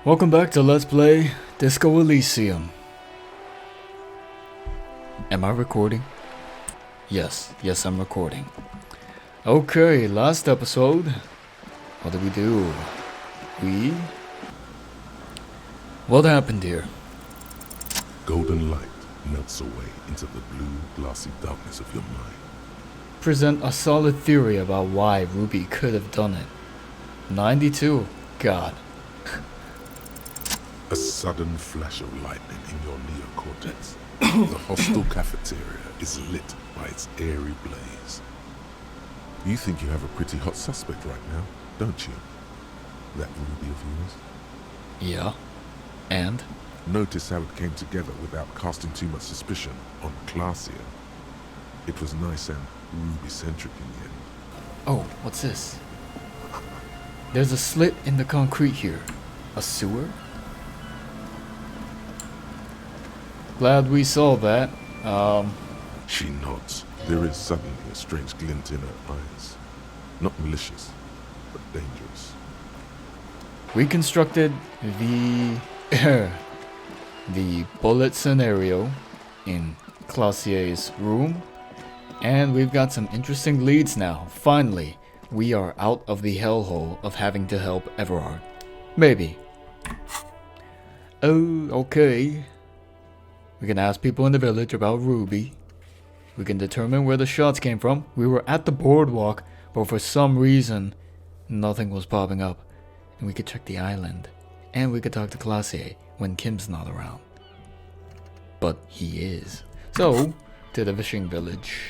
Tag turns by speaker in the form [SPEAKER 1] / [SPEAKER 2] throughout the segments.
[SPEAKER 1] Welcome back to Let's Play Disco Elysium. Am I recording? Yes, I'm recording. Okay, last episode. What did we do? What happened here?
[SPEAKER 2] Golden light melts away into the blue, glassy darkness of your mind.
[SPEAKER 1] Present a solid theory about why Ruby could have done it. 92. God.
[SPEAKER 2] A sudden flash of lightning in your neocortex. The hostel cafeteria is lit by its airy blaze. You think you have a pretty hot suspect right now, don't you? That Ruby of yours?
[SPEAKER 1] Yeah. And?
[SPEAKER 2] Notice how it came together without casting too much suspicion on Clausia. It was nice and Ruby-centric in the end.
[SPEAKER 1] Oh, what's this? There's a slit in the concrete here. A sewer? Glad we saw that.
[SPEAKER 2] She nods. There is suddenly a strange glint in her eyes. Not malicious, but dangerous.
[SPEAKER 1] We constructed the the bullet scenario in Clausier's room, and we've got some interesting leads now. Finally, we are out of the hellhole of having to help Everard. Maybe. Oh, okay. We can ask people in the village about Ruby. We can determine where the shots came from. We were at the boardwalk, but for some reason, nothing was popping up. And we could check the island. And we could talk to Clausier when Kim's not around. But he is. So, to the fishing village.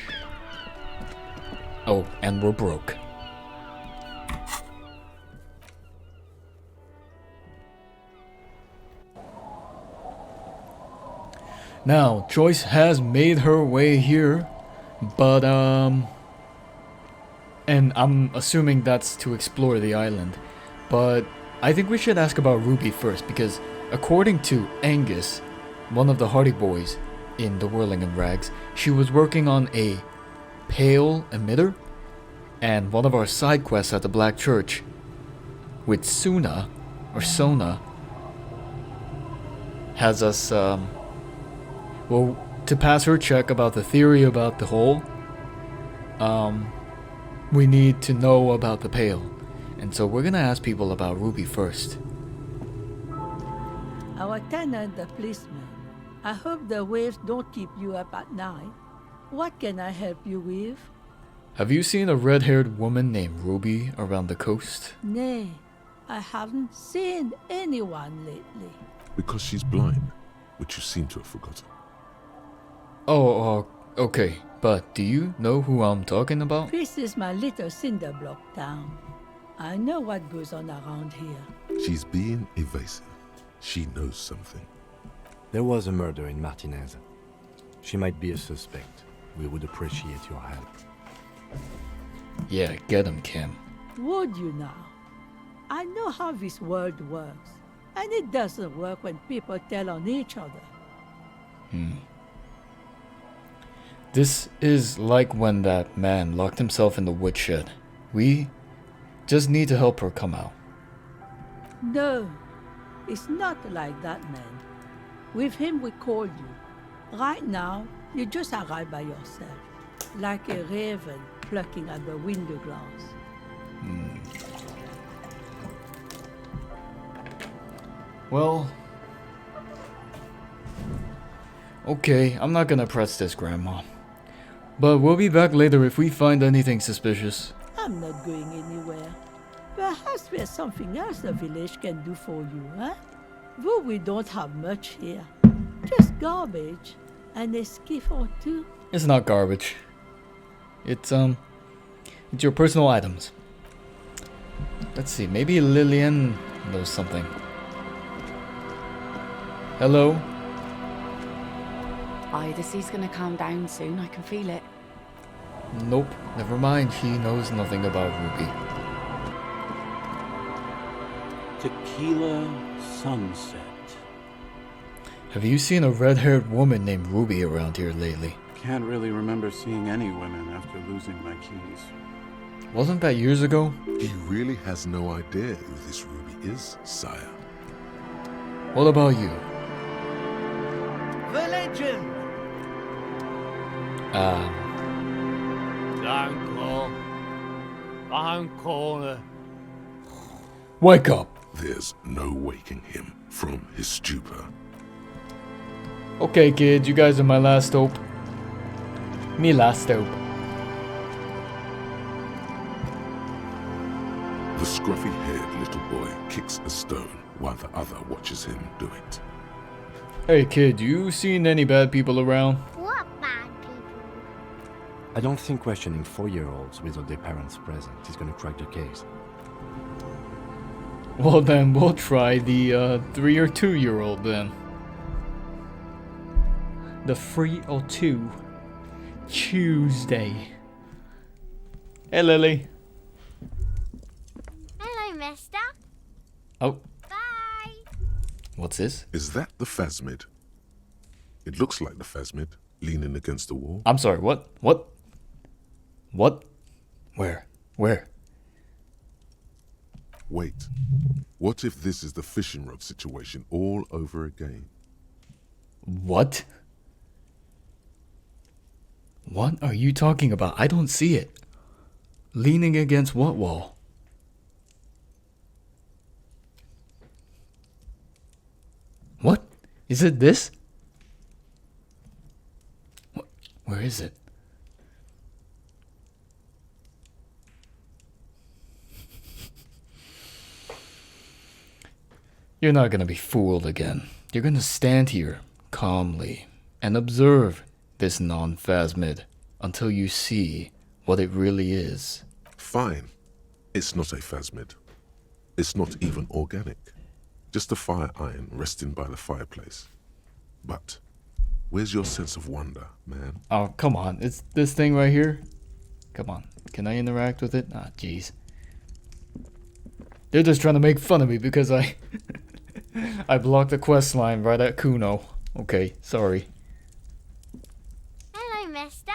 [SPEAKER 1] Oh, and we're broke. Now, Joyce has made her way here, but and I'm assuming that's to explore the island. But I think we should ask about Ruby first, because according to Angus, one of the Hardy Boys in the Whirling in Rags, she was working on a pale emitter, and one of our side quests at the Black Church with Sona has us well, to pass her check about the theory about the hole, we need to know about the pail. And so we're gonna ask people about Ruby first.
[SPEAKER 3] Our tenant, the policeman. I hope the waves don't keep you up at night. What can I help you with?
[SPEAKER 1] Have you seen a red-haired woman named Ruby around the coast?
[SPEAKER 3] Nay, I haven't seen anyone lately.
[SPEAKER 2] Because she's blind, which you seem to have forgotten.
[SPEAKER 1] Oh, okay. But do you know who I'm talking about?
[SPEAKER 3] This is my little cinder block town. I know what goes on around here.
[SPEAKER 2] She's being evasive. She knows something.
[SPEAKER 4] There was a murder in Martinez. She might be a suspect. We would appreciate your help.
[SPEAKER 1] Yeah, get him, Kim.
[SPEAKER 3] Would you now? I know how this world works. And it doesn't work when people tell on each other.
[SPEAKER 1] This is like when that man locked himself in the woodshed. We just need to help her come out.
[SPEAKER 3] No, it's not like that, man. With him we called you. Right now, you just arrived by yourself, like a raven plucking at the window glass.
[SPEAKER 1] Well, okay, I'm not gonna press this, Grandma. But we'll be back later if we find anything suspicious.
[SPEAKER 3] I'm not going anywhere. Perhaps there's something else the village can do for you, huh? Though we don't have much here. Just garbage and a skiff or two.
[SPEAKER 1] It's not garbage. It's your personal items. Let's see, maybe Lillian knows something. Hello?
[SPEAKER 5] Aye, the sea's gonna calm down soon, I can feel it.
[SPEAKER 1] Nope, never mind, he knows nothing about Ruby.
[SPEAKER 6] Tequila Sunset.
[SPEAKER 1] Have you seen a red-haired woman named Ruby around here lately?
[SPEAKER 6] Can't really remember seeing any women after losing my keys.
[SPEAKER 1] Wasn't that years ago?
[SPEAKER 2] He really has no idea who this Ruby is, sire.
[SPEAKER 1] What about you?
[SPEAKER 7] Religion. Uncle.
[SPEAKER 1] Wake up.
[SPEAKER 2] There's no waking him from his stupor.
[SPEAKER 1] Okay, kids, you guys are my last hope. Me last hope.
[SPEAKER 2] The scruffy-haired little boy kicks a stone while the other watches him do it.
[SPEAKER 1] Hey, kid, you seen any bad people around?
[SPEAKER 8] What bad people?
[SPEAKER 4] I don't think questioning 4-year-olds without their parents present is gonna crack the case.
[SPEAKER 1] Well, then we'll try the 3 or 2-year-old then. The 3 or 2 Tuesday. Hey, Lily.
[SPEAKER 8] Hello, mister.
[SPEAKER 1] Oh,
[SPEAKER 8] Bye.
[SPEAKER 1] what's this?
[SPEAKER 2] Is that the phasmid? It looks like the phasmid, leaning against the wall.
[SPEAKER 1] I'm sorry, what? What? What? Where? Where?
[SPEAKER 2] Wait, what if this is the fishing rod situation all over again?
[SPEAKER 1] What? What are you talking about? I don't see it. Leaning against what wall? What? Is it this? What? Where is it? You're not gonna be fooled again. You're gonna stand here calmly and observe this non-phasmid until you see what it really is.
[SPEAKER 2] Fine. It's not a phasmid. It's not even organic. Just a fire iron resting by the fireplace. But where's your sense of wonder, man?
[SPEAKER 1] Oh, come on. It's this thing right here. Come on. Can I interact with it? Ah, jeez. They're just trying to make fun of me because I I blocked the quest line right at Kuno. Okay, sorry.
[SPEAKER 8] Hello, mister.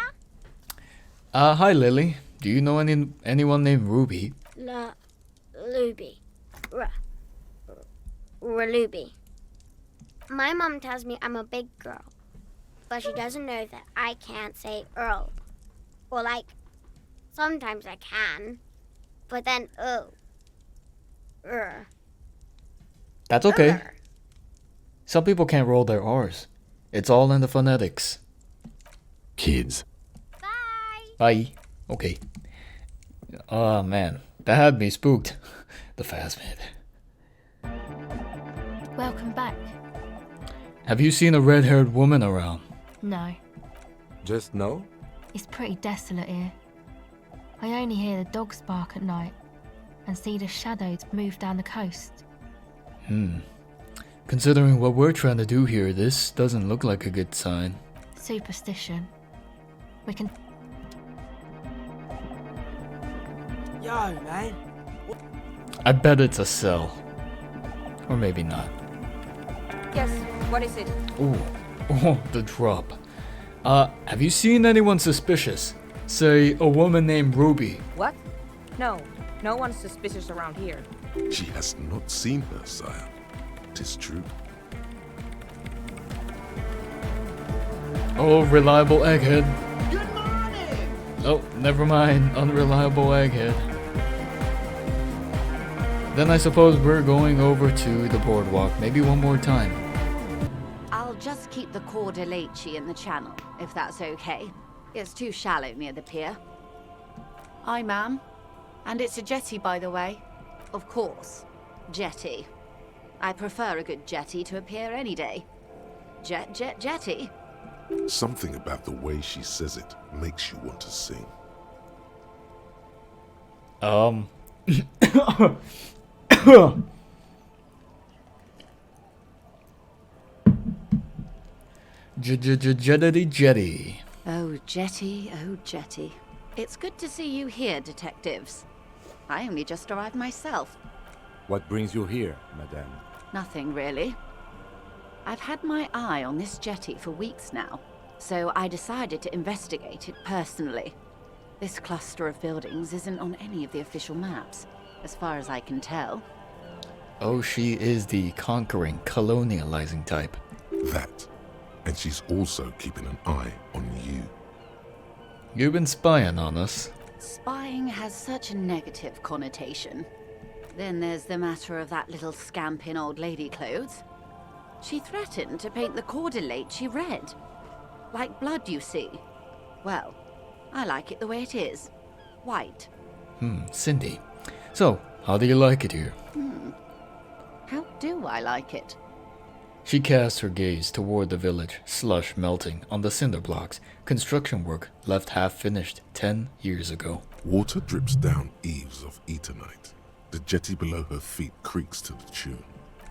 [SPEAKER 1] Hi Lily. Do you know anyone named Ruby?
[SPEAKER 8] Ruby. Ruby. My mom tells me I'm a big girl, but she doesn't know that I can't say Earl. Or like, sometimes I can, but then
[SPEAKER 1] That's okay. Some people can't roll their R's. It's all in the phonetics.
[SPEAKER 4] Kids.
[SPEAKER 8] Bye.
[SPEAKER 1] Bye. Okay. Oh man, that had me spooked. The phasmid.
[SPEAKER 9] Welcome back.
[SPEAKER 1] Have you seen a red-haired woman around?
[SPEAKER 9] No,
[SPEAKER 4] Just no?
[SPEAKER 9] it's pretty desolate here. I only hear the dogs bark at night and see the shadows move down the coast.
[SPEAKER 1] Considering what we're trying to do here, this doesn't look like a good sign.
[SPEAKER 9] Superstition. We can...
[SPEAKER 7] Yo, man.
[SPEAKER 1] I bet it's a cell. Or maybe not.
[SPEAKER 10] Yes, what is it?
[SPEAKER 1] Ooh, oh, the drop. Have you seen anyone suspicious? Say, a woman named Ruby.
[SPEAKER 10] What? No, no one's suspicious around here.
[SPEAKER 2] She has not seen her, sire. 'Tis true.
[SPEAKER 1] Oh, reliable egghead.
[SPEAKER 7] Good morning.
[SPEAKER 1] Oh, never mind, unreliable egghead. Then I suppose we're going over to the boardwalk, maybe one more time.
[SPEAKER 5] I'll just keep the Corda Lacey in the channel, if that's okay. It's too shallow near the pier. Aye, ma'am. And it's a jetty, by the way. Of course. Jetty. I prefer a good jetty to a pier any day. Jetty?
[SPEAKER 2] Something about the way she says it makes you want to sing.
[SPEAKER 1] Jetty.
[SPEAKER 5] Oh, Jetty, oh, Jetty. It's good to see you here, detectives. I only just arrived myself.
[SPEAKER 4] What brings you here, madame?
[SPEAKER 5] Nothing, really. I've had my eye on this jetty for weeks now, so I decided to investigate it personally. This cluster of buildings isn't on any of the official maps, as far as I can tell.
[SPEAKER 1] Oh, she is the conquering, colonializing type.
[SPEAKER 2] That. And she's also keeping an eye on you.
[SPEAKER 1] You've been spying on us.
[SPEAKER 5] Spying has such a negative connotation. Then there's the matter of that little scamp in old lady clothes. She threatened to paint the cordelate red. Like blood, you see. Well, I like it the way it is. White.
[SPEAKER 1] Cindy. So, how do you like it here?
[SPEAKER 5] How do I like it?
[SPEAKER 1] She cast her gaze toward the village, slush melting on the cinder blocks, construction work left half finished 10 years ago.
[SPEAKER 2] Water drips down eaves of eternite. The jetty below her feet creaks to the tune.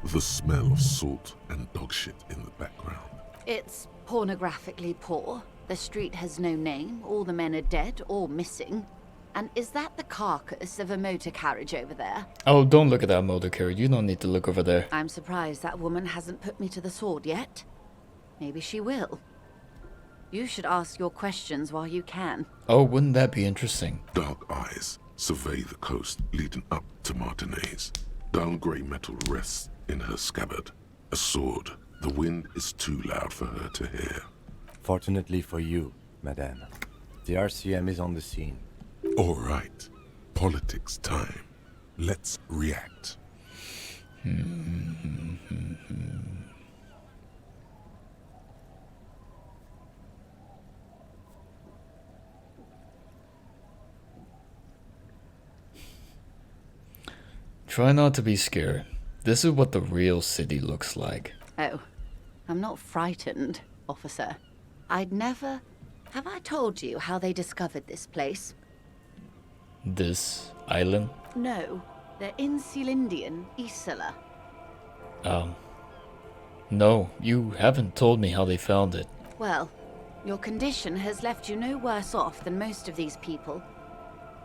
[SPEAKER 2] The smell of salt and dog shit in the background.
[SPEAKER 5] It's pornographically poor. The street has no name. All the men are dead or missing. And is that the carcass of a motor carriage over there?
[SPEAKER 1] Oh, don't look at that motor carriage. You don't need to look over there.
[SPEAKER 5] I'm surprised that woman hasn't put me to the sword yet. Maybe she will. You should ask your questions while you can.
[SPEAKER 1] Oh, wouldn't that be interesting?
[SPEAKER 2] Dark eyes survey the coast leading up to Martinez. Dull grey metal rests in her scabbard. A sword. The wind is too loud for her to hear.
[SPEAKER 4] Fortunately for you, madame, the RCM is on the scene.
[SPEAKER 2] All right. Politics time. Let's react.
[SPEAKER 1] Try not to be scared. This is what the real city looks like.
[SPEAKER 5] Oh, I'm not frightened, officer. I'd never... Have I told you how they discovered this place?
[SPEAKER 1] This island?
[SPEAKER 5] No, the Insulindian Isola.
[SPEAKER 1] No, you haven't told me how they found it.
[SPEAKER 5] Well, your condition has left you no worse off than most of these people.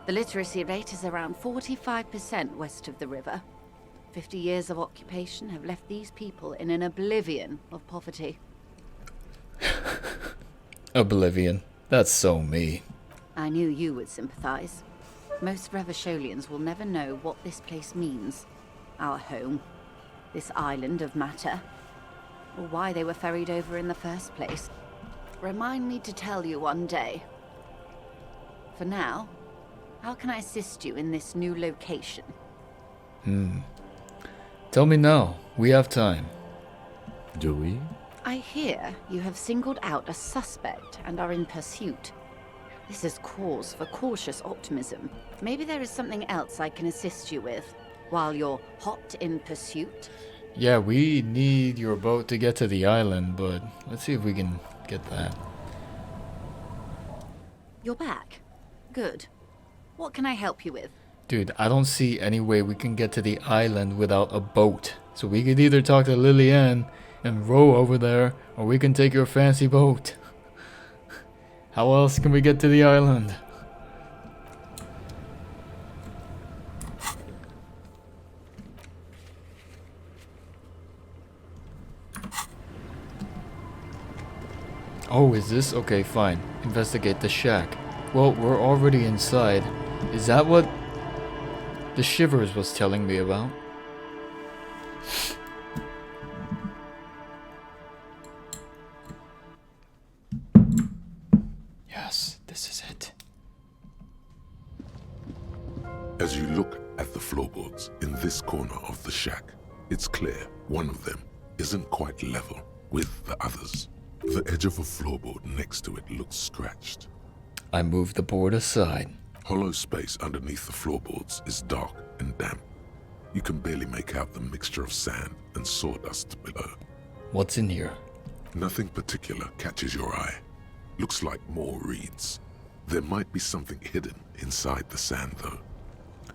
[SPEAKER 5] The literacy rate is around 45% west of the river. 50 years of occupation have left these people in an oblivion of poverty.
[SPEAKER 1] Oblivion. That's so me.
[SPEAKER 5] I knew you would sympathize. Most Revacholians will never know what this place means. Our home. This island of matter. Or why they were ferried over in the first place. Remind me to tell you one day. For now, how can I assist you in this new location?
[SPEAKER 1] Tell me now. We have time.
[SPEAKER 4] Do we?
[SPEAKER 5] I hear you have singled out a suspect and are in pursuit. This is cause for cautious optimism. Maybe there is something else I can assist you with while you're hot in pursuit.
[SPEAKER 1] Yeah, we need your boat to get to the island, but let's see if we can get that.
[SPEAKER 5] You're back. Good. What can I help you with?
[SPEAKER 1] Dude, I don't see any way we can get to the island without a boat. So we could either talk to Lillian and row over there, or we can take your fancy boat. How else can we get to the island? Oh, is this? Okay, fine. Investigate the shack. Well, we're already inside. Is that what the Shivers was telling me about? Yes, this is it.
[SPEAKER 2] As you look at the floorboards in this corner of the shack, it's clear one of them isn't quite level with the others. The edge of a floorboard next to it looks scratched.
[SPEAKER 1] I moved the board aside.
[SPEAKER 2] Hollow space underneath the floorboards is dark and damp. You can barely make out the mixture of sand and sawdust below.
[SPEAKER 1] What's in here?
[SPEAKER 2] Nothing particular catches your eye. Looks like more reeds. There might be something hidden inside the sand though.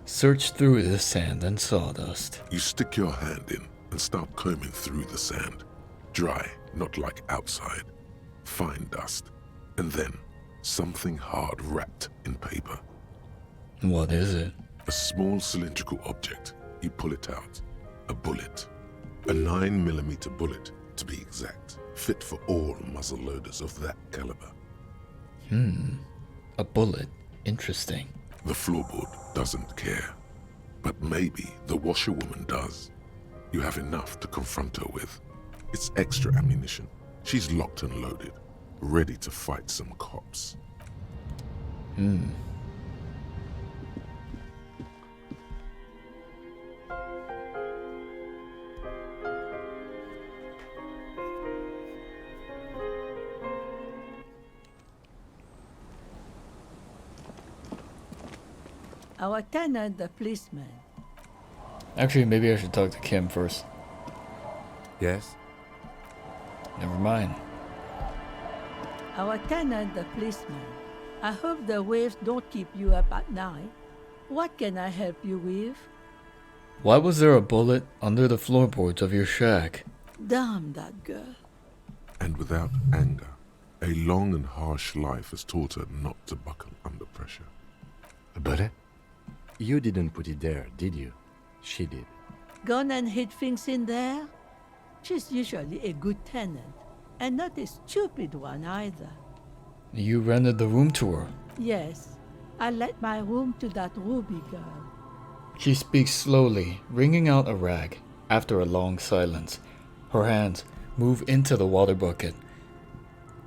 [SPEAKER 1] Search through the sand and sawdust.
[SPEAKER 2] You stick your hand in and start combing through the sand. Dry, not like outside. Fine dust. And then something hard wrapped in paper.
[SPEAKER 1] What is it?
[SPEAKER 2] A small cylindrical object. You pull it out. A bullet. A 9mm bullet, to be exact. Fit for all muzzle loaders of that caliber.
[SPEAKER 1] A bullet. Interesting.
[SPEAKER 2] The floorboard doesn't care. But maybe the washerwoman does. You have enough to confront her with. It's extra ammunition. She's locked and loaded, ready to fight some cops.
[SPEAKER 3] Our tenant, the policeman.
[SPEAKER 1] Actually, maybe I should talk to Kim first.
[SPEAKER 4] Yes?
[SPEAKER 1] Never mind.
[SPEAKER 3] Our tenant, the policeman. I hope the waves don't keep you up at night. What can I help you with?
[SPEAKER 1] Why was there a bullet under the floorboards of your shack?
[SPEAKER 3] Damn that girl.
[SPEAKER 2] And without anger, a long and harsh life has taught her not to buckle under pressure.
[SPEAKER 4] A bullet? You didn't put it there, did you? She did.
[SPEAKER 3] Gone and hid things in there? She's usually a good tenant, and not a stupid one either.
[SPEAKER 1] You rented the room to her.
[SPEAKER 3] Yes, I let my room to that Ruby girl.
[SPEAKER 1] She speaks slowly, wringing out a rag. After a long silence, her hands move into the water bucket.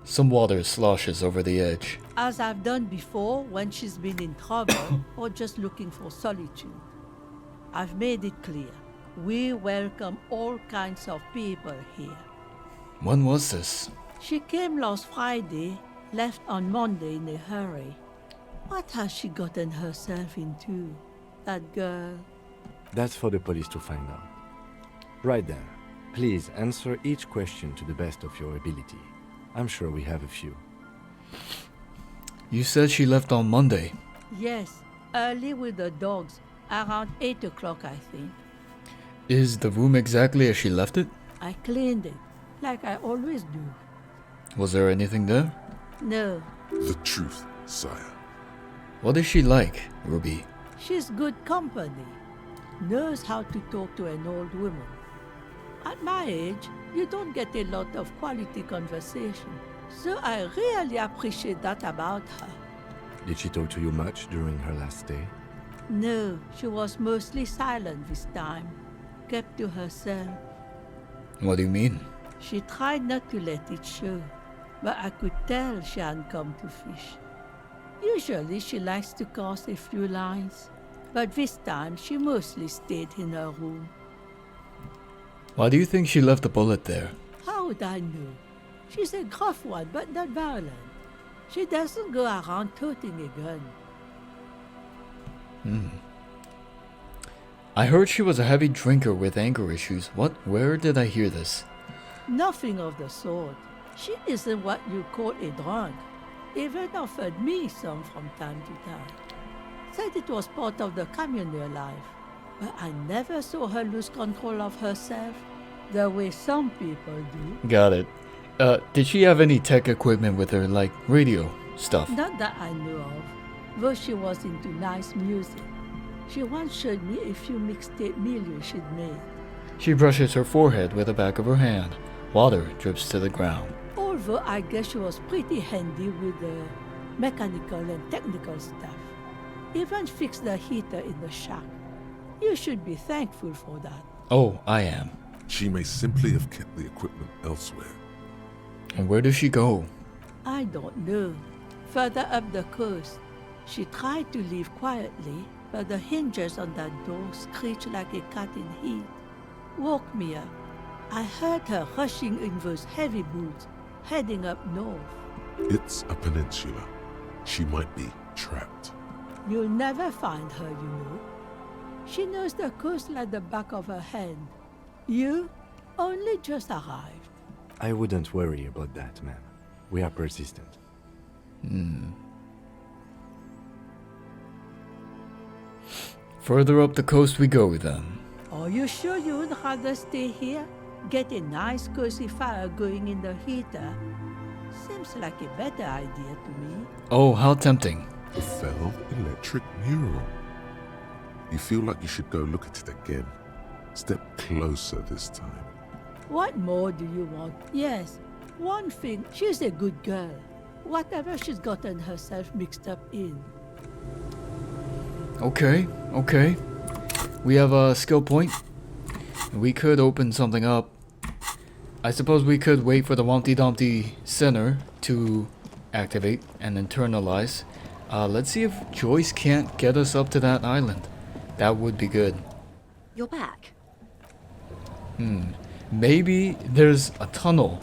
[SPEAKER 1] Some water sloshes over the edge.
[SPEAKER 3] As I've done before when she's been in trouble or just looking for solitude. I've made it clear. We welcome all kinds of people here.
[SPEAKER 1] When was this?
[SPEAKER 3] She came last Friday, left on Monday in a hurry. What has she gotten herself into, that girl?
[SPEAKER 4] That's for the police to find out. Right there. Please answer each question to the best of your ability. I'm sure we have a few.
[SPEAKER 1] You said she left on Monday.
[SPEAKER 3] Yes, early with the dogs, around 8 o'clock, I think.
[SPEAKER 1] Is the room exactly as she left it?
[SPEAKER 3] I cleaned it, like I always do.
[SPEAKER 1] Was there anything there?
[SPEAKER 3] No,
[SPEAKER 2] The truth, sire.
[SPEAKER 1] What is she like, Ruby?
[SPEAKER 3] she's good company. Knows how to talk to an old woman. At my age, you don't get a lot of quality conversation. So I really appreciate that about her.
[SPEAKER 4] Did she talk to you much during her last stay?
[SPEAKER 3] No, she was mostly silent this time. Kept to herself.
[SPEAKER 1] What do you mean?
[SPEAKER 3] She tried not to let it show, but I could tell she hadn't come to fish. Usually she likes to cast a few lines, but this time she mostly stayed in her room.
[SPEAKER 1] Why do you think she left the bullet there?
[SPEAKER 3] How would I know? She's a gruff one, but not violent. She doesn't go around toting a gun.
[SPEAKER 1] I heard she was a heavy drinker with anger issues. Where did I hear this?
[SPEAKER 3] Nothing of the sort. She isn't what you call a drunk. Even offered me some from time to time. Said it was part of the communal life. But I never saw her lose control of herself, the way some people do.
[SPEAKER 1] Got it. Did she have any tech equipment with her, like radio stuff?
[SPEAKER 3] Not that I know of, though she was into nice music. She once showed me a few mixtape millions she'd made.
[SPEAKER 1] She brushes her forehead with the back of her hand. Water drips to the ground.
[SPEAKER 3] Although I guess she was pretty handy with the mechanical and technical stuff. Even fixed the heater in the shack. You should be thankful for that.
[SPEAKER 1] Oh, I am.
[SPEAKER 2] She may simply have kept the equipment elsewhere.
[SPEAKER 1] And where does she go?
[SPEAKER 3] I don't know. Further up the coast. She tried to leave quietly, but the hinges on that door screeched like a cat in heat. Woke me up. I heard her rushing in those heavy boots, heading up north.
[SPEAKER 2] It's a peninsula. She might be trapped.
[SPEAKER 3] You'll never find her, you know. She knows the coast like the back of her hand. You only just arrived.
[SPEAKER 4] I wouldn't worry about that, ma'am. We are persistent.
[SPEAKER 1] Further up the coast we go, then.
[SPEAKER 3] Are you sure you would rather stay here? Get a nice cozy fire going in the heater? Seems like a better idea to me.
[SPEAKER 1] Oh, how tempting.
[SPEAKER 2] The fell electric mural. You feel like you should go look at it again. Step closer this time.
[SPEAKER 3] What more do you want? Yes, one thing, she's a good girl. Whatever she's gotten herself mixed up in.
[SPEAKER 1] Okay. We have a skill point. We could open something up. I suppose we could wait for the Humpty Dumpty Center to activate and internalize. Let's see if Joyce can't get us up to that island. That would be good.
[SPEAKER 5] You're back.
[SPEAKER 1] Maybe there's a tunnel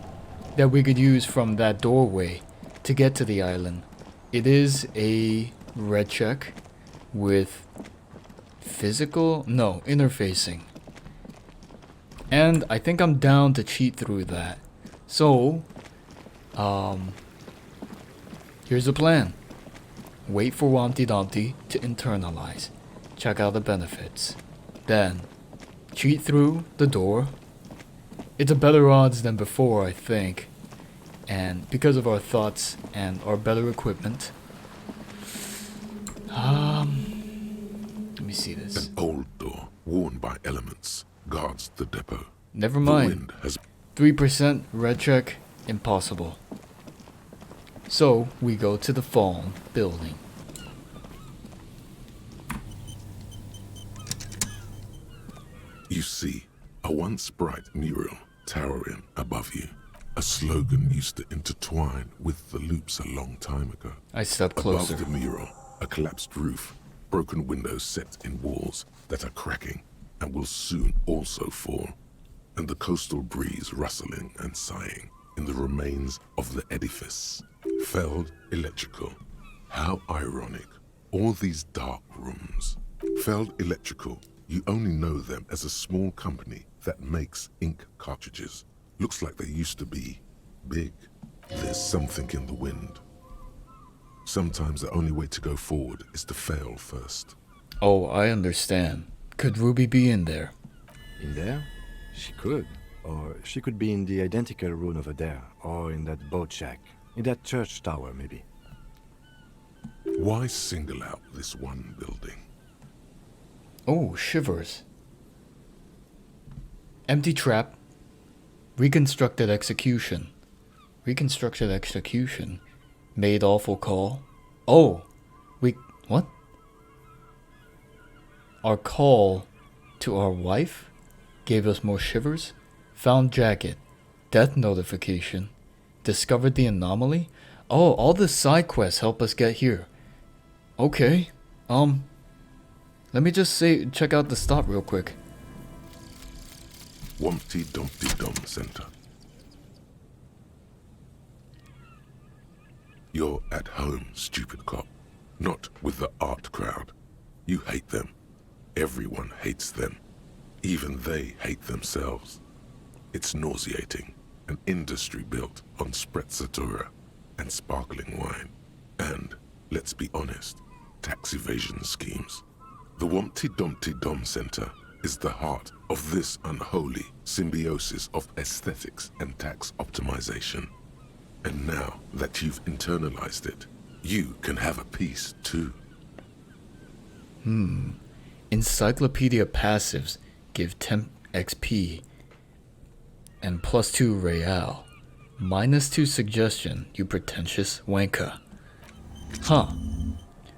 [SPEAKER 1] that we could use from that doorway to get to the island. It is a red check with interfacing. And I think I'm down to cheat through that. So, here's the plan. Wait for Humpty Dumpty to internalize. Check out the benefits. Then, cheat through the door. It's a better odds than before, I think. And because of our thoughts and our better equipment. Let me see this.
[SPEAKER 2] An old door, worn by elements, guards the depot.
[SPEAKER 1] Never
[SPEAKER 2] The
[SPEAKER 1] mind.
[SPEAKER 2] wind has
[SPEAKER 1] 3% red check, impossible. So, we go to the fallen building.
[SPEAKER 2] You see a once bright mural towering above you. A slogan used to intertwine with the loops a long time ago.
[SPEAKER 1] I step closer.
[SPEAKER 2] Above the mural, a collapsed roof, broken windows set in walls that are cracking and will soon also fall, and the coastal breeze rustling and sighing in the remains of the edifice. Felled Electrical. How ironic. All these dark rooms. Felled Electrical, you only know them as a small company that makes ink cartridges. Looks like they used to be big. There's something in the wind. Sometimes the only way to go forward is to fail first.
[SPEAKER 1] Oh, I understand. Could Ruby be in there?
[SPEAKER 4] In there? She could. Or she could be in the identical room over there. Or in that boat shack. In that church tower, maybe.
[SPEAKER 2] Why single out this one building?
[SPEAKER 1] Oh, shivers. Empty trap. Reconstructed execution. Reconstructed execution. Made awful call. Oh, what? Our call to our wife gave us more shivers. Found jacket. Death notification. Discovered the anomaly. Oh, all the side quests help us get here. Okay. Let me just check out the stop real quick.
[SPEAKER 2] Humpty Dumpty Dum Center. You're at home, stupid cop. Not with the art crowd. You hate them. Everyone hates them. Even they hate themselves. It's nauseating. An industry built on sprezzatura and sparkling wine. And, let's be honest, tax evasion schemes. The Humpty Dumpty Dum Center is the heart of this unholy symbiosis of aesthetics and tax optimization. And now that you've internalized it, you can have a piece too.
[SPEAKER 1] Encyclopedia passives give 10 XP and +2 real. -2 suggestion, you pretentious wanker. Huh.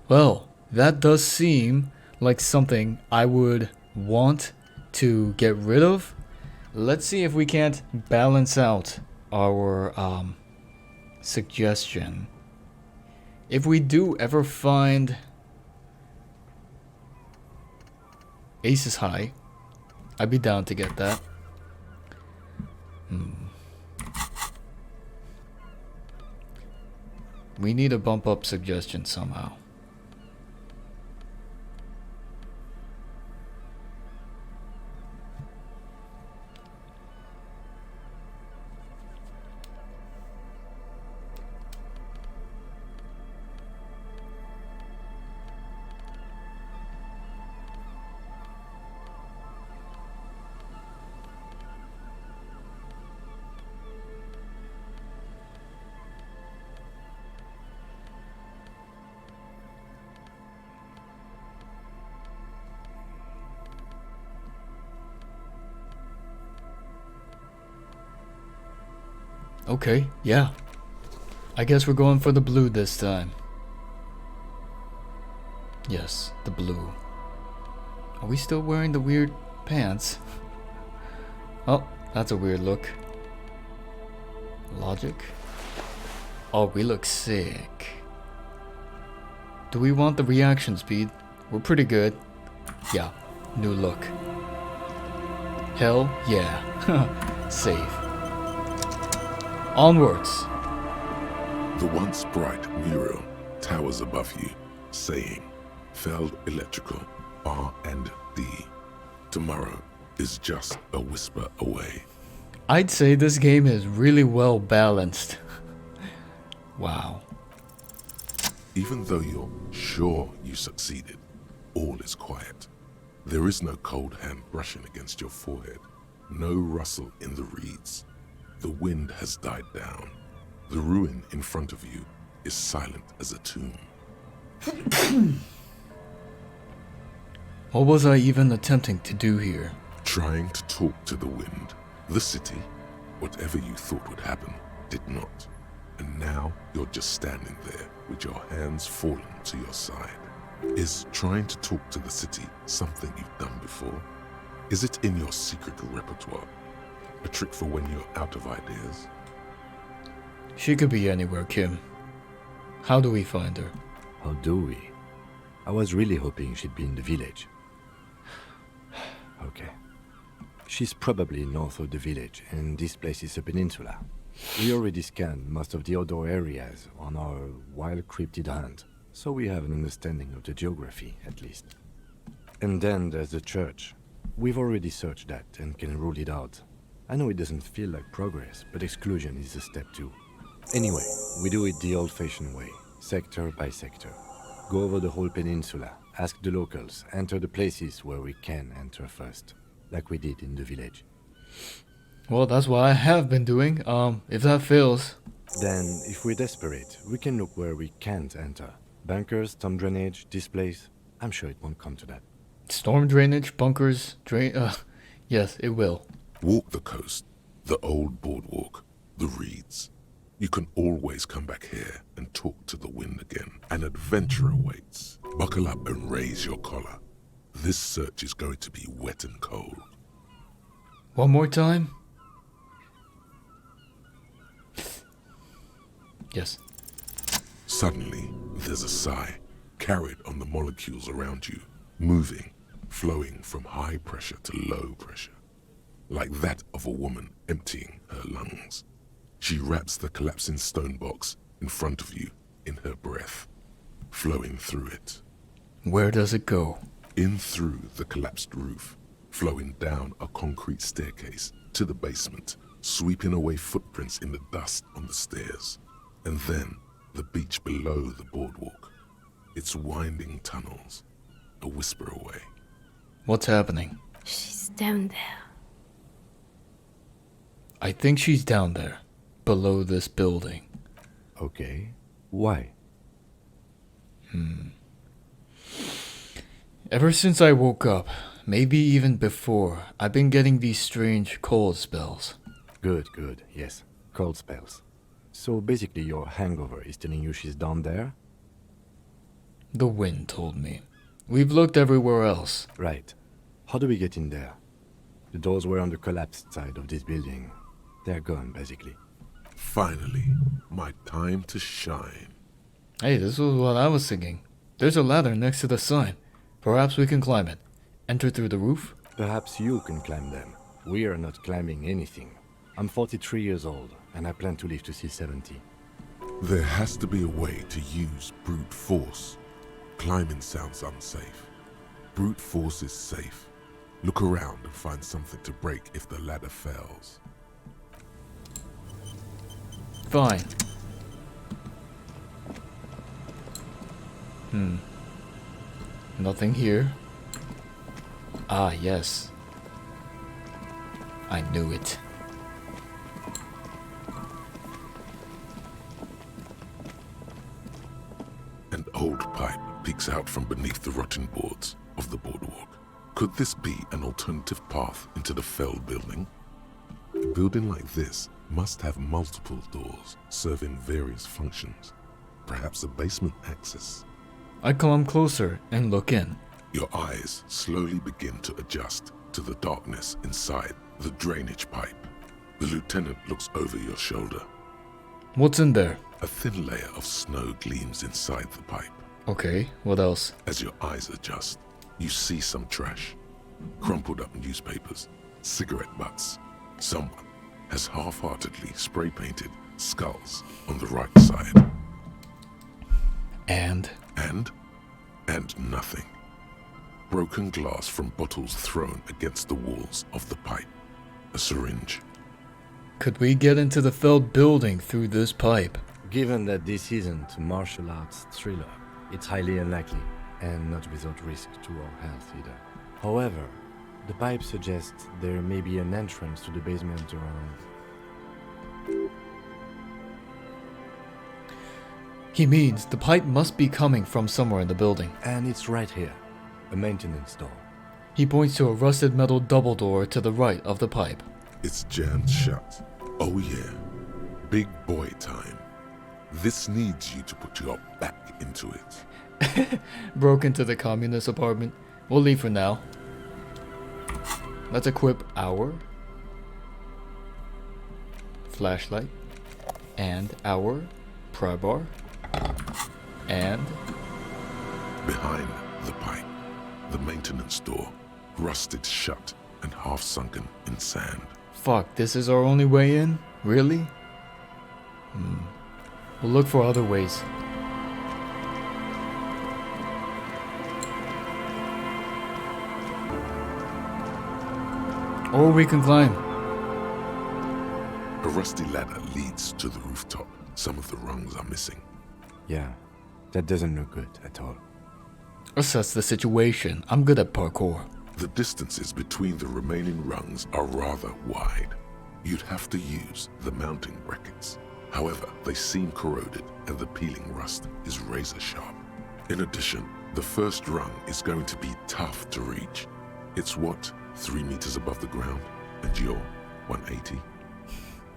[SPEAKER 1] Well, that does seem like something I would want to get rid of. Let's see if we can't balance out our suggestion. If we do ever find Ace is high, I'd be down to get that. We need to bump up suggestion somehow. Okay, yeah. I guess we're going for the blue this time. Yes, the blue. Are we still wearing the weird pants? Oh, that's a weird look. Logic? Oh, we look sick. Do we want the reaction speed? We're pretty good. Yeah, new look. Hell yeah. Save. Onwards.
[SPEAKER 2] The once bright mural towers above you, saying, Feld Electrical, R&D. Tomorrow is just a whisper away.
[SPEAKER 1] I'd say this game is really well balanced. Wow.
[SPEAKER 2] Even though you're sure you succeeded, all is quiet. There is no cold hand brushing against your forehead, no rustle in the reeds. The wind has died down. The ruin in front of you is silent as a tomb.
[SPEAKER 1] What was I even attempting to do here?
[SPEAKER 2] Trying to talk to the wind. The city, whatever you thought would happen, did not. And now you're just standing there with your hands fallen to your side. Is trying to talk to the city something you've done before? Is it in your secret repertoire? A trick for when you're out of ideas?
[SPEAKER 1] She could be anywhere, Kim. How do we find her?
[SPEAKER 4] How do we? I was really hoping she'd be in the village. Okay. She's probably north of the village, and this place is a peninsula. We already scanned most of the outdoor areas on our wild cryptid hunt, so we have an understanding of the geography, at least. And then there's the church. We've already searched that and can rule it out. I know it doesn't feel like progress, but exclusion is a step too. Anyway, we do it the old-fashioned way, sector by sector. Go over the whole peninsula, ask the locals, enter the places where we can enter first, like we did in the village.
[SPEAKER 1] Well, that's what I have been doing. If that fails...
[SPEAKER 4] Then, if we're desperate, we can look where we can't enter. Bunkers, storm drainage, this place. I'm sure it won't come to that.
[SPEAKER 1] Storm drainage, bunkers, yes, it will.
[SPEAKER 2] Walk the coast, the old boardwalk, the reeds. You can always come back here and talk to the wind again. An adventure awaits. Buckle up and raise your collar. This search is going to be wet and cold.
[SPEAKER 1] One more time? Yes.
[SPEAKER 2] Suddenly, there's a sigh, carried on the molecules around you, moving, flowing from high pressure to low pressure, like that of a woman emptying her lungs. She wraps the collapsing stone box in front of you in her breath, flowing through it.
[SPEAKER 1] Where does it go?
[SPEAKER 2] In through the collapsed roof, flowing down a concrete staircase to the basement, sweeping away footprints in the dust on the stairs, and then the beach below the boardwalk, its winding tunnels, a whisper away.
[SPEAKER 1] What's happening?
[SPEAKER 9] She's down there.
[SPEAKER 1] I think she's down there, below this building.
[SPEAKER 4] Okay. Why?
[SPEAKER 1] Ever since I woke up, maybe even before, I've been getting these strange cold spells.
[SPEAKER 4] Good, yes. Cold spells. So basically your hangover is telling you she's down there?
[SPEAKER 1] The wind told me. We've looked everywhere else.
[SPEAKER 4] Right. How do we get in there? The doors were on the collapsed side of this building. They're gone, basically.
[SPEAKER 2] Finally, my time to shine.
[SPEAKER 1] Hey, this was what I was thinking. There's a ladder next to the sign. Perhaps we can climb it. Enter through the roof?
[SPEAKER 4] Perhaps you can climb them. We are not climbing anything. I'm 43 years old, and I plan to live to see 70.
[SPEAKER 2] There has to be a way to use brute force. Climbing sounds unsafe. Brute force is safe. Look around and find something to break if the ladder fails.
[SPEAKER 1] Fine. Nothing here. Ah, yes. I knew it.
[SPEAKER 2] An old pipe peeks out from beneath the rotten boards of the boardwalk. Could this be an alternative path into the Feld building? A building like this must have multiple doors serving various functions. Perhaps a basement access.
[SPEAKER 1] I come closer and look in.
[SPEAKER 2] Your eyes slowly begin to adjust to the darkness inside The drainage pipe. The lieutenant looks over your shoulder.
[SPEAKER 1] What's in there?
[SPEAKER 2] A thin layer of snow gleams inside the pipe.
[SPEAKER 1] Okay, what else?
[SPEAKER 2] As your eyes adjust, you see some trash. Crumpled up newspapers, cigarette butts. Someone has half-heartedly spray-painted skulls on the right side.
[SPEAKER 1] And
[SPEAKER 2] nothing. Broken glass from bottles thrown against the walls of the pipe. A syringe.
[SPEAKER 1] could we get into the felled building through this pipe?
[SPEAKER 4] Given that this isn't a martial arts thriller, it's highly unlikely, and not without risk to our health either. However, the pipe suggests there may be an entrance to the basement around.
[SPEAKER 1] He means the pipe must be coming from somewhere in the building.
[SPEAKER 4] And it's right here, a maintenance door.
[SPEAKER 1] He points to a rusted metal double door to the right of the pipe.
[SPEAKER 2] It's jammed shut. Oh yeah, big boy time. This needs you to put your back into it.
[SPEAKER 1] Broke into the communist apartment. We'll leave for now. Let's equip our flashlight and our pry bar and
[SPEAKER 2] Behind the pipe, the maintenance door, rusted shut and half sunken in sand.
[SPEAKER 1] fuck, this is our only way in? Really? We'll look for other ways. Or we can climb.
[SPEAKER 2] A rusty ladder leads to the rooftop. Some of the rungs are missing.
[SPEAKER 4] Yeah, that doesn't look good at all.
[SPEAKER 1] Assess the situation. I'm good at parkour.
[SPEAKER 2] The distances between the remaining rungs are rather wide. You'd have to use the mounting brackets. However, they seem corroded and the peeling rust is razor sharp. In addition, the first rung is going to be tough to reach. It's what, 3 meters above the ground? And you're 180?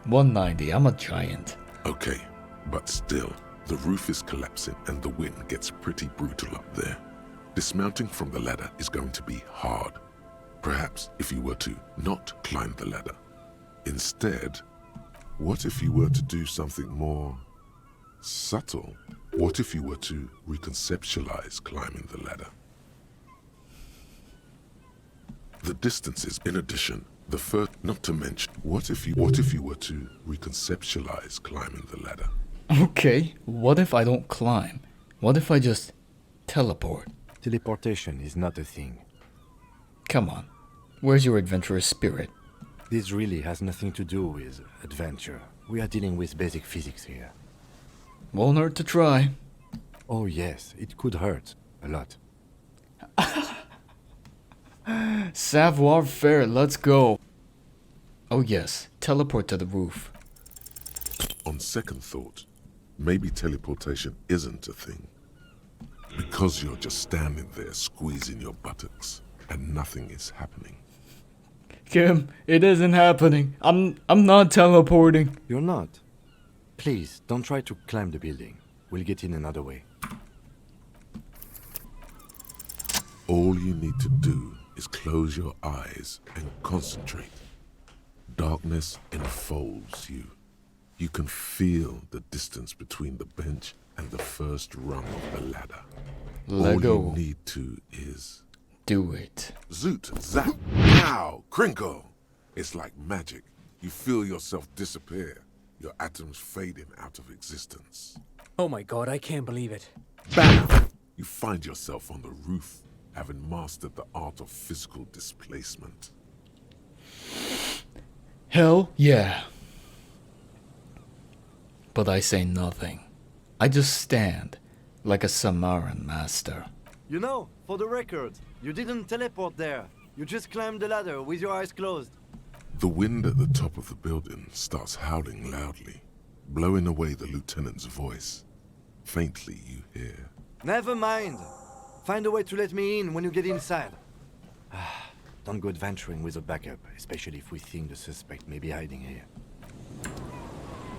[SPEAKER 1] 190, I'm a giant.
[SPEAKER 2] Okay, but still, the roof is collapsing and the wind gets pretty brutal up there. Dismounting from the ladder is going to be hard. Perhaps if you were to not climb the ladder. Instead, what if you were to do something more subtle? What if you were to reconceptualize climbing the ladder? The distances, in addition, the first, not to mention, what if you were to reconceptualize climbing the ladder?
[SPEAKER 1] Okay, what if I don't climb? What if I just teleport?
[SPEAKER 4] Teleportation is not a thing.
[SPEAKER 1] Come on, where's your adventurous spirit?
[SPEAKER 4] This really has nothing to do with adventure. We are dealing with basic physics here.
[SPEAKER 1] Won't hurt to try.
[SPEAKER 4] Oh yes, it could hurt. A lot.
[SPEAKER 1] Savoir faire, let's go. Oh yes, teleport to the roof.
[SPEAKER 2] On second thought, maybe teleportation isn't a thing. Because you're just standing there squeezing your buttocks and nothing is happening.
[SPEAKER 1] Kim, it isn't happening. I'm not teleporting.
[SPEAKER 4] You're not. Please, don't try to climb the building. We'll get in another way.
[SPEAKER 2] All you need to do is close your eyes and concentrate. Darkness enfolds you. You can feel the distance between the bench and the first rung of the ladder.
[SPEAKER 1] Lego.
[SPEAKER 2] All you need to is...
[SPEAKER 1] Do it.
[SPEAKER 2] Zoot, zap, pow, crinkle. It's like magic. You feel yourself disappear, your atoms fading out of existence.
[SPEAKER 7] Oh my god, I can't believe it.
[SPEAKER 2] Bam! You find yourself on the roof, having mastered the art of physical displacement.
[SPEAKER 1] Hell yeah. But I say nothing. I just stand like a Samaran master.
[SPEAKER 11] You know, for the record, you didn't teleport there. You just climbed the ladder with your eyes closed.
[SPEAKER 2] The wind at the top of the building starts howling loudly, blowing away the lieutenant's voice. Faintly you hear,
[SPEAKER 11] Never mind. Find a way to let me in when you get inside.
[SPEAKER 4] Don't go adventuring with a backup, especially if we think the suspect may be hiding here.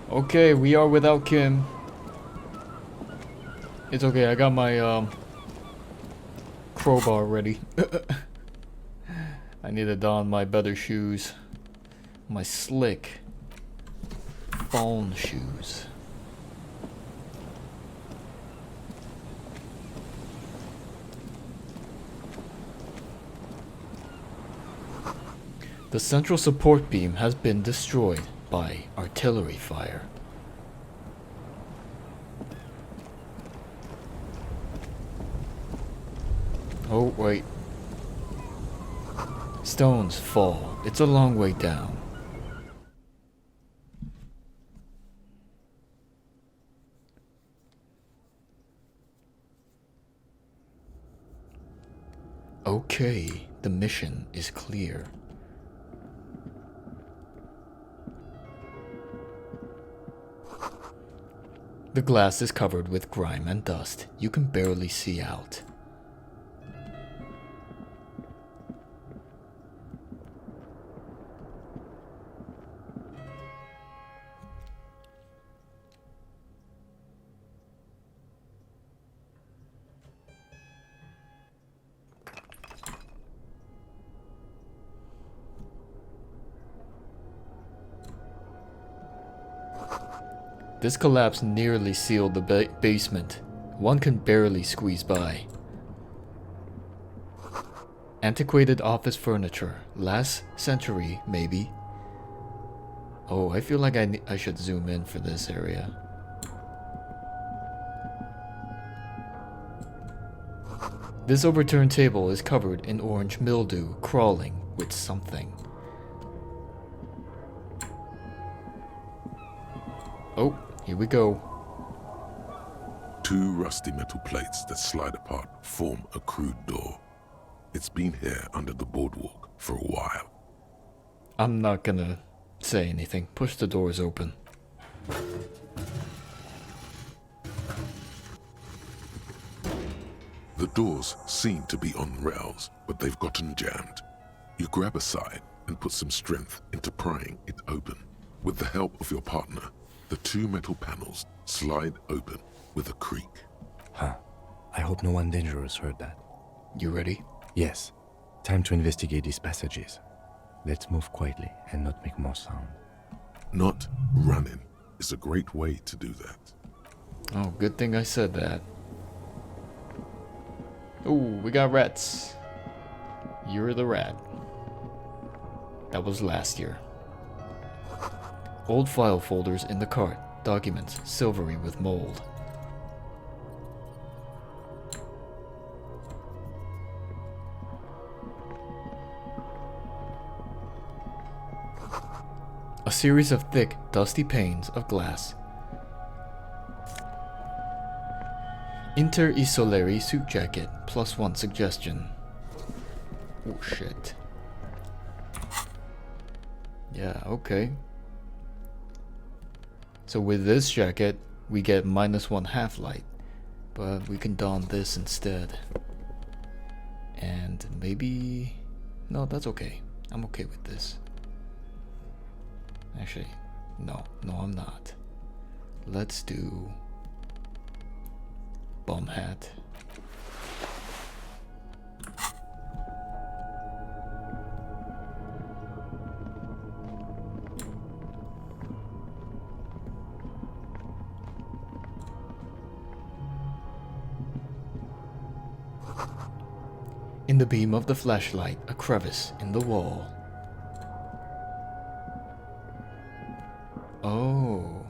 [SPEAKER 1] Okay, we are without Kim. It's okay, I got my crowbar ready. I need to don my better shoes. my slick fawn shoes. The central support beam has been destroyed by artillery fire. Oh, wait. Stones fall. It's a long way down. Okay, the mission is clear. The glass is covered with grime and dust. You can barely see out. This collapse nearly sealed the basement. One can barely squeeze by. Antiquated office furniture. Last century, maybe. Oh, I feel like I should zoom in for this area. This overturned table is covered in orange mildew, crawling with something. Oh, here we go.
[SPEAKER 2] 2 rusty metal plates that slide apart form a crude door. It's been here under the boardwalk for a while.
[SPEAKER 1] I'm not gonna say anything. Push the doors open.
[SPEAKER 2] The doors seem to be on rails, but they've gotten jammed. You grab a side and put some strength into prying it open. With the help of your partner, the 2 metal panels slide open with a creak.
[SPEAKER 4] Huh. I hope no one dangerous heard that.
[SPEAKER 1] You ready?
[SPEAKER 4] Yes. Time to investigate these passages. Let's move quietly and not make more sound.
[SPEAKER 2] Not running is a great way to do that.
[SPEAKER 1] Oh, good thing I said that. Oh, we got rats. You're the rat. That was last year. Old file folders in the cart. Documents silvery with mold. A series of thick, dusty panes of glass. Inter Isoleri suit jacket, +1 suggestion. Oh shit. Yeah, okay. So with this jacket, we get -1 half-light. But we can don this instead. And maybe... No, that's okay. I'm okay with this. Actually, no, I'm not. Let's do bum hat. In the beam of the flashlight, a crevice in the wall. Oh.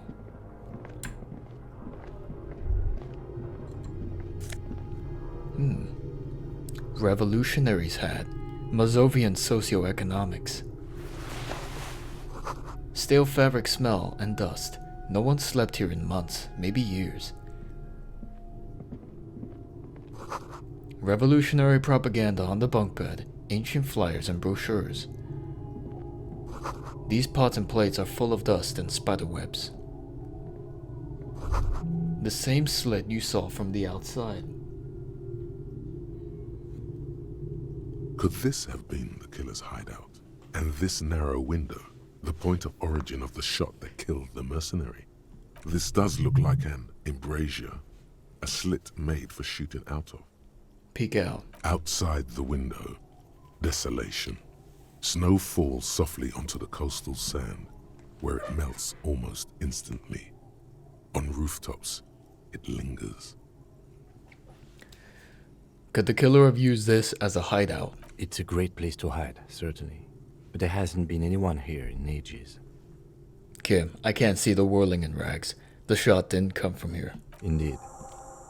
[SPEAKER 1] Revolutionaries had Mazovian socioeconomics. Stale fabric smell and dust. No one slept here in months, maybe years. Revolutionary propaganda on the bunk bed, ancient flyers and brochures. These pots and plates are full of dust and spiderwebs. The same slit you saw from the outside.
[SPEAKER 2] Could this have been the killer's hideout? And this narrow window, the point of origin of the shot that killed the mercenary? This does look like an embrasure, a slit made for shooting out of.
[SPEAKER 1] Peek out.
[SPEAKER 2] Outside the window, desolation. Snow falls softly onto the coastal sand, where it melts almost instantly. On rooftops, it lingers.
[SPEAKER 1] Could the killer have used this as a hideout?
[SPEAKER 4] It's a great place to hide, certainly. But there hasn't been anyone here in ages.
[SPEAKER 1] Kim, I can't see the whirling in rags. The shot didn't come from here.
[SPEAKER 4] Indeed.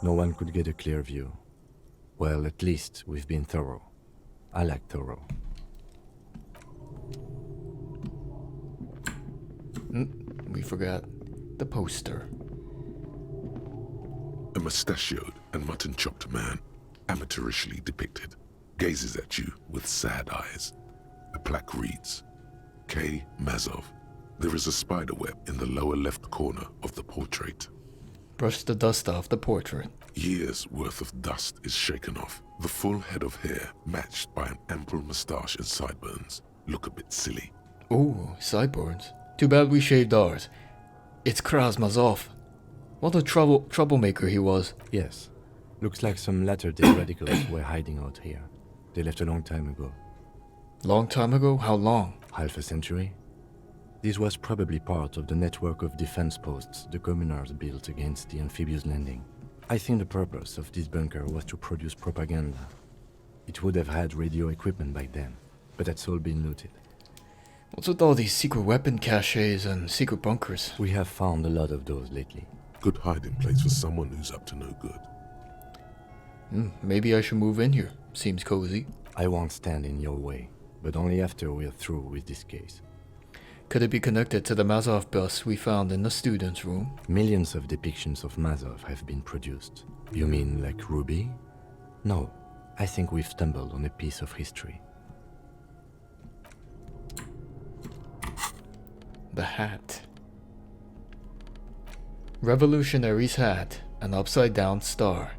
[SPEAKER 4] No one could get a clear view. Well, at least we've been thorough. I like thorough.
[SPEAKER 1] We forgot the poster.
[SPEAKER 2] A mustachioed and mutton-chopped man, amateurishly depicted, gazes at you with sad eyes. The plaque reads, K. Mazov. There is a spider web in the lower left corner of the portrait.
[SPEAKER 1] Brush the dust off the portrait.
[SPEAKER 2] Years' worth of dust is shaken off. The full head of hair, matched by an ample moustache and sideburns, look a bit silly.
[SPEAKER 1] Ooh, sideburns. Too bad we shaved ours. It's Krasmazov. What a troublemaker he was.
[SPEAKER 4] Yes. Looks like some latter-day radicals were hiding out here. They left a long time ago.
[SPEAKER 1] Long time ago? How long?
[SPEAKER 4] Half a century. This was probably part of the network of defense posts the communards built against the amphibious landing. I think the purpose of this bunker was to produce propaganda. It would have had radio equipment back then, but that's all been looted.
[SPEAKER 1] What's with all these secret weapon caches and secret bunkers?
[SPEAKER 4] We have found a lot of those lately.
[SPEAKER 2] Good hiding place for someone who's up to no good.
[SPEAKER 1] Maybe I should move in here. Seems cozy.
[SPEAKER 4] I won't stand in your way, but only after we're through with this case.
[SPEAKER 1] Could it be connected to the Mazov bus we found in the students' room?
[SPEAKER 4] Millions of depictions of Mazov have been produced. You mean like Ruby? No, I think we've stumbled on a piece of history.
[SPEAKER 1] The hat. Revolutionary's hat, an upside-down star.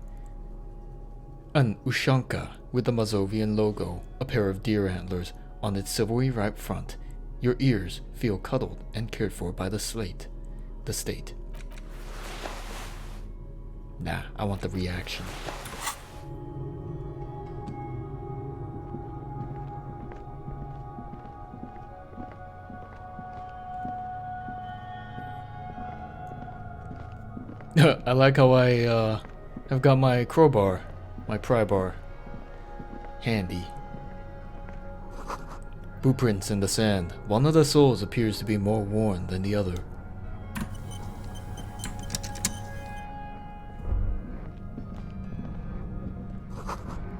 [SPEAKER 1] An ushanka with the Mazovian logo, a pair of deer antlers on its silvery ripe front. Your ears feel cuddled and cared for by the state. Nah, I want the reaction. I like how I have got my crowbar, my pry bar, handy. Blueprints in the sand. One of the souls appears to be more worn than the other.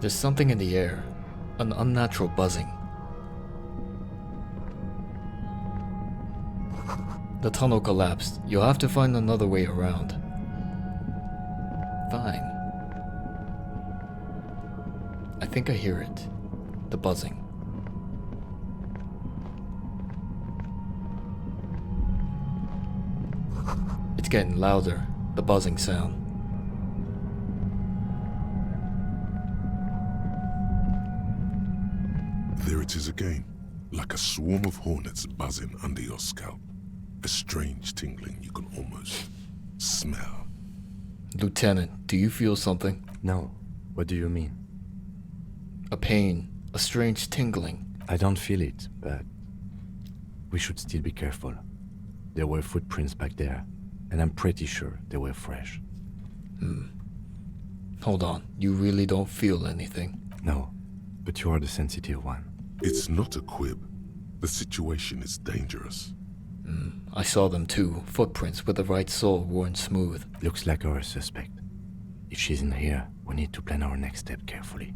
[SPEAKER 1] There's something in the air, an unnatural buzzing. The tunnel collapsed. You'll have to find another way around. Fine. I think I hear it. The buzzing. It's getting louder, the buzzing sound.
[SPEAKER 2] There it is again, like a swarm of hornets buzzing under your scalp. A strange tingling you can almost smell.
[SPEAKER 1] Lieutenant, do you feel something?
[SPEAKER 4] No. What do you mean?
[SPEAKER 1] A pain, a strange tingling.
[SPEAKER 4] I don't feel it, but we should still be careful. There were footprints back there, and I'm pretty sure they were fresh.
[SPEAKER 1] Hold on, you really don't feel anything?
[SPEAKER 4] No, but you are the sensitive one.
[SPEAKER 2] It's not a quib. The situation is dangerous.
[SPEAKER 1] I saw them too, footprints with the right sole worn smooth.
[SPEAKER 4] Looks like our suspect. If she's in here, we need to plan our next step carefully.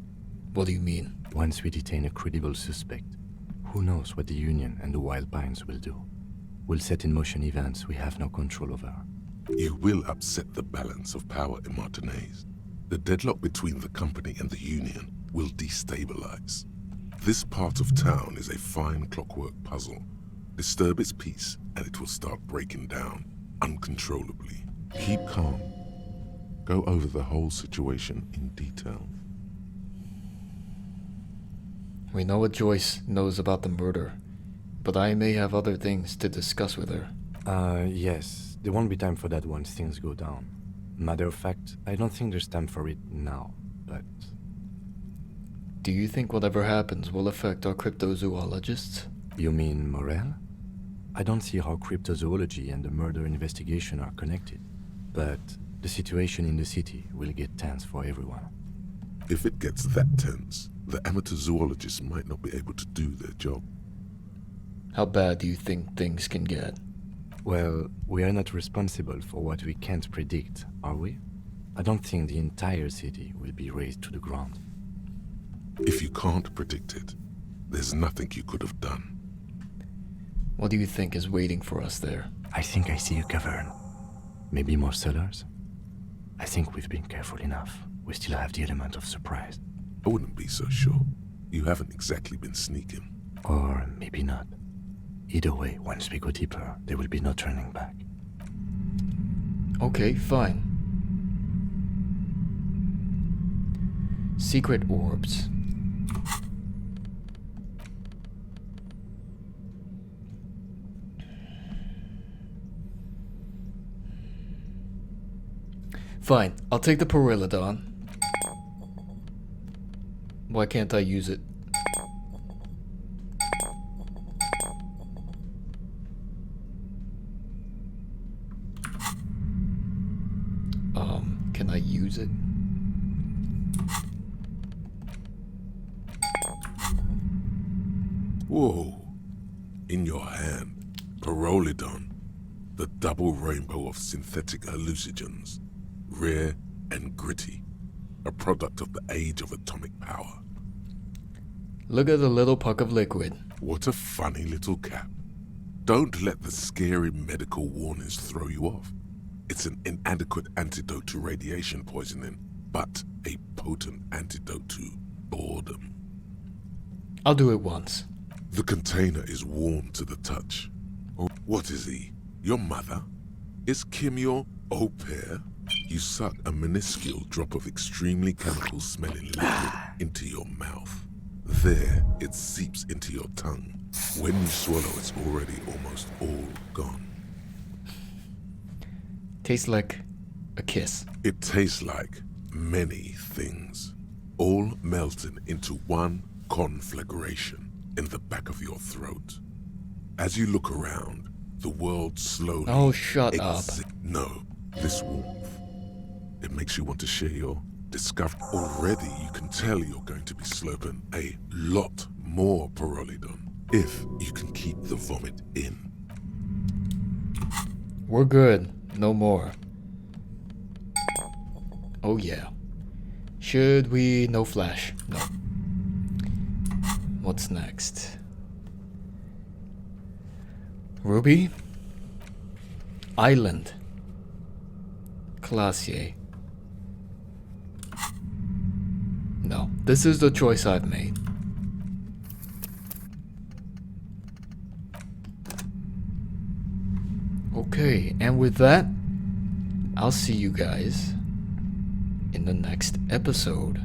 [SPEAKER 1] What do you mean?
[SPEAKER 4] Once we detain a credible suspect, who knows what the Union and the Wild Pines will do? We'll set in motion events we have no control over.
[SPEAKER 2] You will upset the balance of power in Martinez. The deadlock between the company and the Union will destabilize. This part of town is a fine clockwork puzzle. Disturb its peace, and it will start breaking down, uncontrollably. Keep calm. Go over the whole situation in detail.
[SPEAKER 1] We know what Joyce knows about the murder, but I may have other things to discuss with her.
[SPEAKER 4] Yes. There won't be time for that once things go down. Matter of fact, I don't think there's time for it now, but...
[SPEAKER 1] Do you think whatever happens will affect our cryptozoologists?
[SPEAKER 4] You mean Morel? I don't see how cryptozoology and the murder investigation are connected. But the situation in the city will get tense for everyone.
[SPEAKER 2] If it gets that tense, the amateur zoologists might not be able to do their job.
[SPEAKER 1] How bad do you think things can get?
[SPEAKER 4] Well, we are not responsible for what we can't predict, are we? I don't think the entire city will be razed to the ground.
[SPEAKER 2] If you can't predict it, there's nothing you could have done.
[SPEAKER 1] What do you think is waiting for us there?
[SPEAKER 4] I think I see a cavern. Maybe more cellars? I think we've been careful enough. We still have the element of surprise.
[SPEAKER 2] I wouldn't be so sure. You haven't exactly been sneaking.
[SPEAKER 4] Or maybe not. Either way, once we go deeper, there will be no turning back.
[SPEAKER 1] Okay, fine. Secret orbs. Fine, I'll take the Perilodon. Why can't I use it? Can I use it?
[SPEAKER 2] Whoa. In your hand, Perilodon, the double rainbow of synthetic hallucinogens. Rare and gritty, a product of the age of atomic power.
[SPEAKER 1] Look at the little puck of liquid.
[SPEAKER 2] What a funny little cap. Don't let the scary medical warnings throw you off. It's an inadequate antidote to radiation poisoning, but a potent antidote to boredom.
[SPEAKER 1] I'll do it once.
[SPEAKER 2] The container is warm to the touch. Oh, what is he? Your mother? Is Kim your au pair? You suck a minuscule drop of extremely chemical-smelling liquid into your mouth. There, it seeps into your tongue. When you swallow, it's already almost all gone.
[SPEAKER 1] Tastes like a kiss.
[SPEAKER 2] It tastes like many things, all melting into one conflagration in the back of your throat. As you look around, the world slowly...
[SPEAKER 1] Oh, shut up.
[SPEAKER 2] No, this warmth. It makes you want to share your discovery. Already you can tell you're going to be slurping a lot more Perilodon if you can keep the vomit in.
[SPEAKER 1] We're good. No more. Oh yeah. Should we... No flash. No. What's next? Ruby? Island. Classier. No, this is the choice I've made. Okay, and with that, I'll see you guys in the next episode.